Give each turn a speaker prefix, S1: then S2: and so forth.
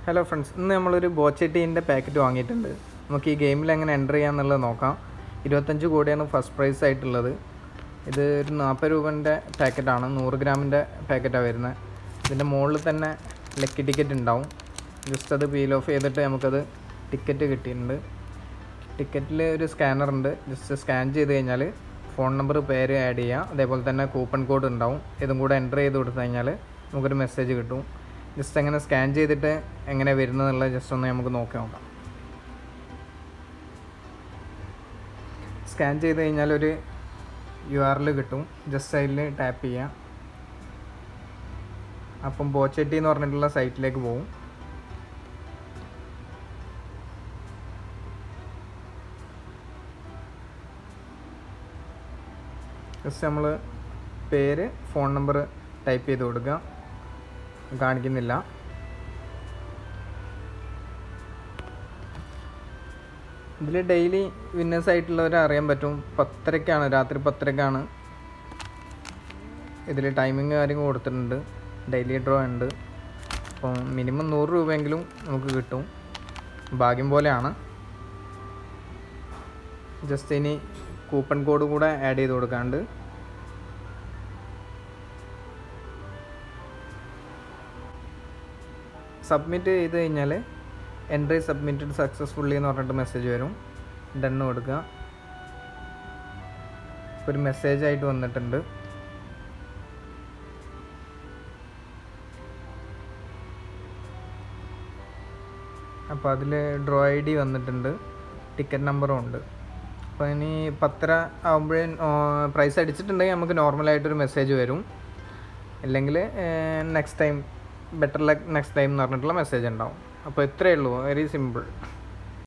S1: Hello friends, ഇന്ന് നമ്മളൊരു ബോച്ചെട്ടീൻ്റെ packet വാങ്ങിയിട്ടുണ്ട്. നമുക്ക് ഈ ഗെയിമിൽ എങ്ങനെ എൻ്റർ ചെയ്യാമെന്നുള്ളത് നോക്കാം. 25 കോടിയാണ് ഫസ്റ്റ് പ്രൈസ് ആയിട്ടുള്ളത്. ഇത് ഒരു 40 രൂപൻ്റെ പാക്കറ്റാണ്, 100 ഗ്രാമിൻ്റെ പാക്കറ്റാണ് വരുന്നത്. ഇതിൻ്റെ മുകളിൽ തന്നെ ലക്കി ടിക്കറ്റ് ഉണ്ടാവും. ജസ്റ്റ് അത് പീൽ ഓഫ് ചെയ്തിട്ട് നമുക്കത് ടിക്കറ്റ് കിട്ടിയിട്ടുണ്ട്. ടിക്കറ്റിൽ ഒരു സ്കാനറുണ്ട്. ജസ്റ്റ് സ്കാൻ ചെയ്ത് കഴിഞ്ഞാൽ ഫോൺ നമ്പർ, പേര് ആഡ് ചെയ്യുക. അതേപോലെ തന്നെ കൂപ്പൺ കോഡ് ഉണ്ടാവും. ഇതും കൂടെ എൻ്റർ ചെയ്ത് കൊടുത്തു കഴിഞ്ഞാൽ നമുക്കൊരു മെസ്സേജ് കിട്ടും. ജസ്റ്റ് എങ്ങനെ സ്കാൻ ചെയ്തിട്ട് എങ്ങനെ വരുന്നതെന്നുള്ളത് ജസ്റ്റ് ഒന്ന് നമുക്ക് നോക്കാം. സ്കാൻ ചെയ്ത് കഴിഞ്ഞാൽ ഒരു URL കിട്ടും. ജസ്റ്റ് അതിൽ ടാപ്പ് ചെയ്യാം. അപ്പം ബോച്ചെട്ടി എന്ന് പറഞ്ഞിട്ടുള്ള സൈറ്റിലേക്ക് പോകും. ജസ്റ്റ് നമ്മൾ പേര്, ഫോൺ നമ്പർ ടൈപ്പ് ചെയ്ത് കൊടുക്കുക. കാണിക്കുന്നില്ല. ഇതിൽ ഡെയിലി വിന്നേഴ്സ് ആയിട്ടുള്ളവരെ അറിയാൻ പറ്റും. 10:30-ക്കാണ്, രാത്രി 10:30-ക്കാണ്. ഇതിൽ ടൈമിങ് കാര്യങ്ങൾ കൊടുത്തിട്ടുണ്ട്. ഡെയിലി ഡ്രോ ഉണ്ട്. അപ്പം മിനിമം 100 രൂപയെങ്കിലും നമുക്ക് കിട്ടും. ഭാഗ്യം പോലെയാണ്. ജസ്റ്റ് ഇനി കൂപ്പൺ കോഡ് കൂടെ ആഡ് ചെയ്ത് കൊടുക്കാണ്ട് സബ്മിറ്റ് ചെയ്ത് കഴിഞ്ഞാൽ എൻട്രി സബ്മിറ്റഡ് സക്സസ്ഫുള്ളി എന്ന് പറഞ്ഞിട്ട് മെസ്സേജ് വരും. ഡണ്ണ് കൊടുക്കുക. ഒരു മെസ്സേജ് ആയിട്ട് വന്നിട്ടുണ്ട്. അപ്പോൾ അതിൽ ഡ്രോ ID വന്നിട്ടുണ്ട്, ടിക്കറ്റ് നമ്പറും ഉണ്ട്. അപ്പോൾ ഇനി 10:30 ആകുമ്പോഴേ പ്രൈസ് അടിച്ചിട്ടുണ്ടെങ്കിൽ നമുക്ക് നോർമലായിട്ടൊരു മെസ്സേജ് വരും. അല്ലെങ്കിൽ next time, better luck next time എന്ന് പറഞ്ഞിട്ടുള്ള മെസ്സേജ് ഉണ്ടാവും. അപ്പോൾ ഇത്രയേ ഉള്ളൂ, വെരി സിമ്പിൾ.